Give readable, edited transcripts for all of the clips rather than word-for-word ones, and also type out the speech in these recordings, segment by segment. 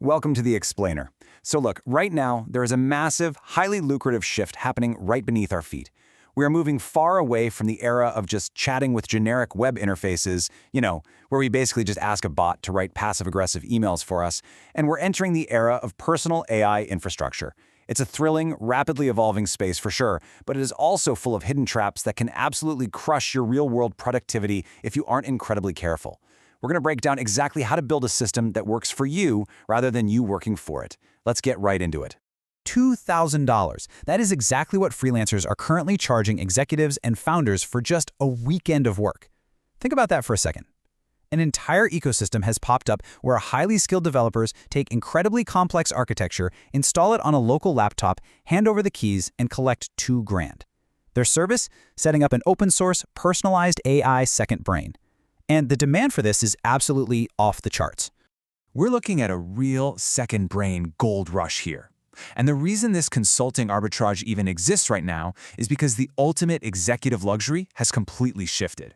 Welcome to the Explainer. So look, right now, there is a massive, highly lucrative shift happening right beneath our feet. We are moving far away from the era of just chatting with generic web interfaces, where we basically just ask a bot to write passive-aggressive emails for us, and we're entering the era of personal AI infrastructure. It's a thrilling, rapidly evolving space for sure, but it is also full of hidden traps that can absolutely crush your real-world productivity if you aren't incredibly careful. We're going to break down exactly how to build a system that works for you rather than you working for it. Let's get right into it. $2,000. That is exactly what freelancers are currently charging executives and founders for just a weekend of work. Think about that for a second. An entire ecosystem has popped up where highly skilled developers take incredibly complex architecture, install it on a local laptop, hand over the keys, and collect $2,000. Their service? Setting up an open-source, personalized AI second brain. And the demand for this is absolutely off the charts. We're looking at a real second brain gold rush here. And the reason this consulting arbitrage even exists right now is because the ultimate executive luxury has completely shifted.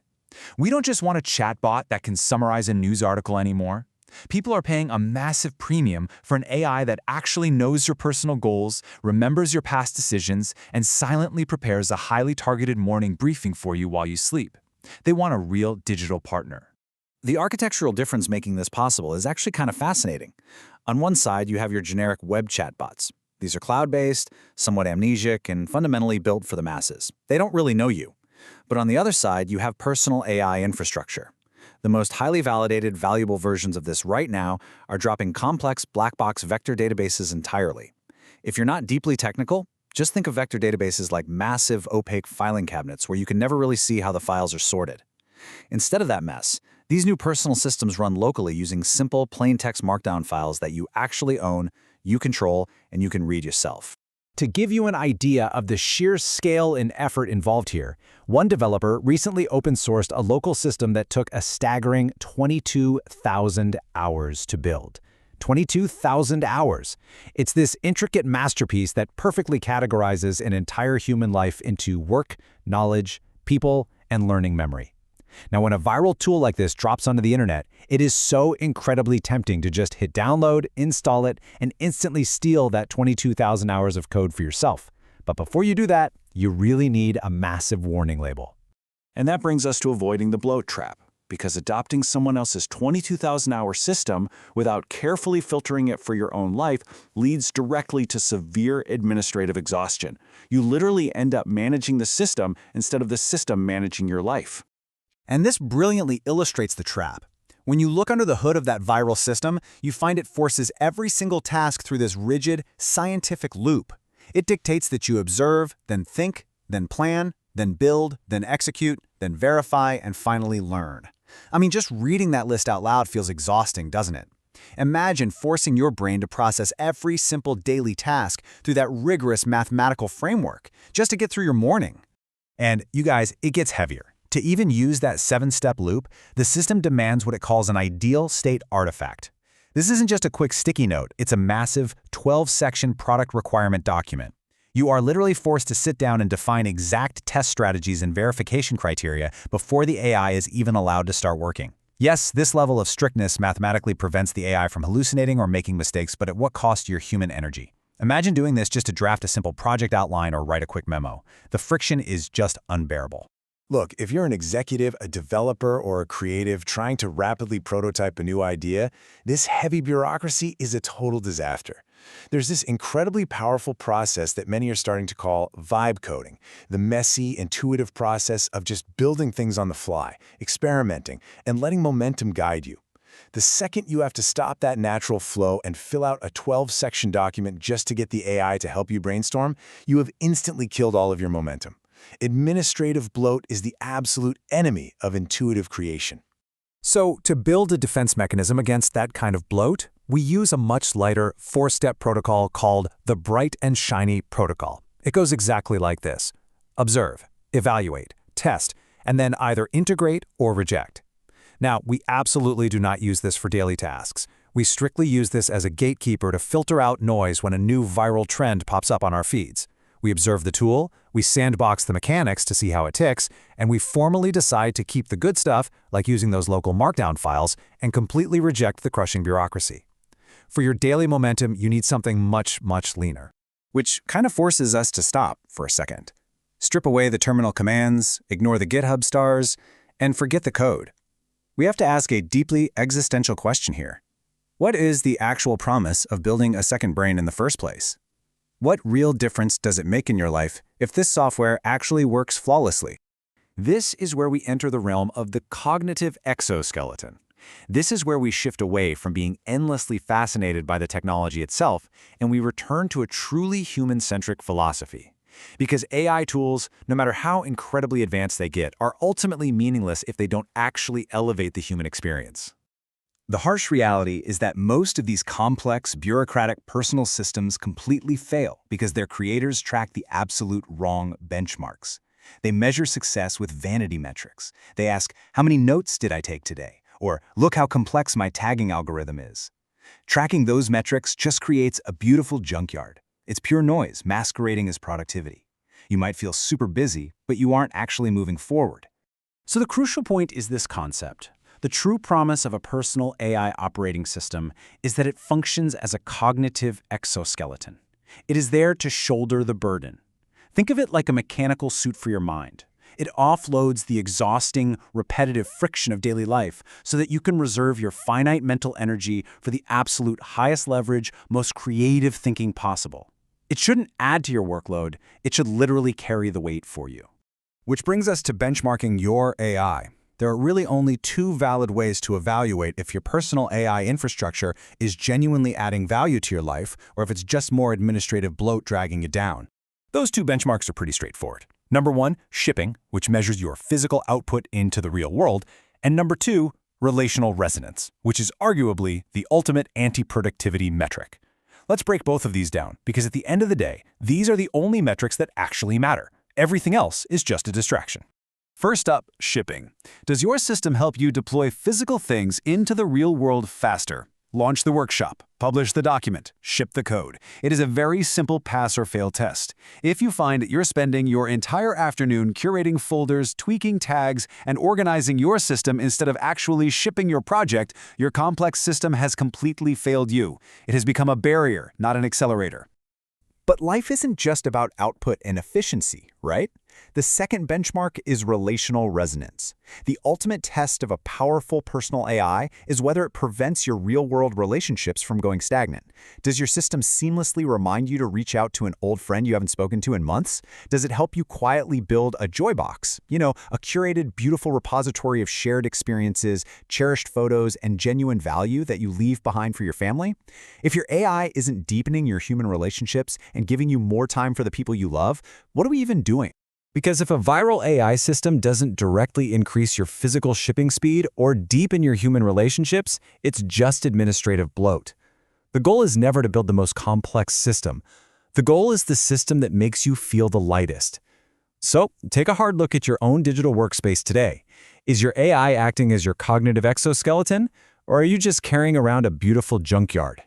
We don't just want a chatbot that can summarize a news article anymore. People are paying a massive premium for an AI that actually knows your personal goals, remembers your past decisions, and silently prepares a highly targeted morning briefing for you while you sleep. They want a real digital partner. The architectural difference making this possible is actually kind of fascinating. On one side, you have your generic web chatbots. These are cloud-based, somewhat amnesiac, and fundamentally built for the masses. They don't really know you. But on the other side, you have personal AI infrastructure. The most highly validated, valuable versions of this right now are dropping complex black box vector databases entirely. If you're not deeply technical, just think of vector databases like massive, opaque filing cabinets where you can never really see how the files are sorted. Instead of that mess, these new personal systems run locally using simple, plain text Markdown files that you actually own, you control, and you can read yourself. To give you an idea of the sheer scale and effort involved here, one developer recently open-sourced a local system that took a staggering 22,000 hours to build. 22,000 hours. It's this intricate masterpiece that perfectly categorizes an entire human life into work, knowledge, people, and learning memory. Now, when a viral tool like this drops onto the internet, it is so incredibly tempting to just hit download, install it, and instantly steal that 22,000 hours of code for yourself. But before you do that, you really need a massive warning label. And that brings us to avoiding the bloat trap. Because adopting someone else's 22,000-hour system without carefully filtering it for your own life leads directly to severe administrative exhaustion. You literally end up managing the system instead of the system managing your life. And this brilliantly illustrates the trap. When you look under the hood of that viral system, you find it forces every single task through this rigid, scientific loop. It dictates that you observe, then think, then plan, then build, then execute, then verify, and finally learn. I mean, just reading that list out loud feels exhausting, doesn't it? Imagine forcing your brain to process every simple daily task through that rigorous mathematical framework just to get through your morning. And you guys, it gets heavier. To even use that 7-step loop, the system demands what it calls an ideal state artifact. This isn't just a quick sticky note, it's a massive 12-section product requirement document. You are literally forced to sit down and define exact test strategies and verification criteria before the AI is even allowed to start working. Yes, this level of strictness mathematically prevents the AI from hallucinating or making mistakes, but at what cost to your human energy? Imagine doing this just to draft a simple project outline or write a quick memo. The friction is just unbearable. Look, if you're an executive, a developer, or a creative trying to rapidly prototype a new idea, this heavy bureaucracy is a total disaster. There's this incredibly powerful process that many are starting to call vibe coding, the messy, intuitive process of just building things on the fly, experimenting, and letting momentum guide you. The second you have to stop that natural flow and fill out a 12-section document just to get the AI to help you brainstorm, you have instantly killed all of your momentum. Administrative bloat is the absolute enemy of intuitive creation. So, to build a defense mechanism against that kind of bloat, we use a much lighter 4-step protocol called the Bright and Shiny Protocol. It goes exactly like this: observe, evaluate, test, and then either integrate or reject. Now, we absolutely do not use this for daily tasks. We strictly use this as a gatekeeper to filter out noise when a new viral trend pops up on our feeds. We observe the tool, we sandbox the mechanics to see how it ticks, and we formally decide to keep the good stuff, like using those local Markdown files, and completely reject the crushing bureaucracy. For your daily momentum, you need something much, much leaner. Which kind of forces us to stop for a second. Strip away the terminal commands, ignore the GitHub stars, and forget the code. We have to ask a deeply existential question here. What is the actual promise of building a second brain in the first place? What real difference does it make in your life if this software actually works flawlessly? This is where we enter the realm of the cognitive exoskeleton. This is where we shift away from being endlessly fascinated by the technology itself, and we return to a truly human-centric philosophy. Because AI tools, no matter how incredibly advanced they get, are ultimately meaningless if they don't actually elevate the human experience. The harsh reality is that most of these complex, bureaucratic personal systems completely fail because their creators track the absolute wrong benchmarks. They measure success with vanity metrics. They ask, how many notes did I take today? Or, look how complex my tagging algorithm is. Tracking those metrics just creates a beautiful junkyard. It's pure noise masquerading as productivity. You might feel super busy, but you aren't actually moving forward. So the crucial point is this concept. The true promise of a personal AI operating system is that it functions as a cognitive exoskeleton. It is there to shoulder the burden. Think of it like a mechanical suit for your mind. It offloads the exhausting, repetitive friction of daily life so that you can reserve your finite mental energy for the absolute highest leverage, most creative thinking possible. It shouldn't add to your workload, it should literally carry the weight for you. Which brings us to benchmarking your AI. There are really only two valid ways to evaluate if your personal AI infrastructure is genuinely adding value to your life or if it's just more administrative bloat dragging you down. Those two benchmarks are pretty straightforward. Number one, shipping, which measures your physical output into the real world. And number two, relational resonance, which is arguably the ultimate anti-productivity metric. Let's break both of these down, because at the end of the day, these are the only metrics that actually matter. Everything else is just a distraction. First up, shipping. Does your system help you deploy physical things into the real world faster? Launch the workshop, publish the document, ship the code. It is a very simple pass or fail test. If you find that you're spending your entire afternoon curating folders, tweaking tags, and organizing your system instead of actually shipping your project, your complex system has completely failed you. It has become a barrier, not an accelerator. But life isn't just about output and efficiency, right? The second benchmark is relational resonance. The ultimate test of a powerful personal AI is whether it prevents your real-world relationships from going stagnant. Does your system seamlessly remind you to reach out to an old friend you haven't spoken to in months? Does it help you quietly build a joy box? You know, a curated, beautiful repository of shared experiences, cherished photos, and genuine value that you leave behind for your family? If your AI isn't deepening your human relationships and giving you more time for the people you love, what are we even doing? Because if a viral AI system doesn't directly increase your physical shipping speed or deepen your human relationships, it's just administrative bloat. The goal is never to build the most complex system. The goal is the system that makes you feel the lightest. So, take a hard look at your own digital workspace today. Is your AI acting as your cognitive exoskeleton, or are you just carrying around a beautiful junkyard?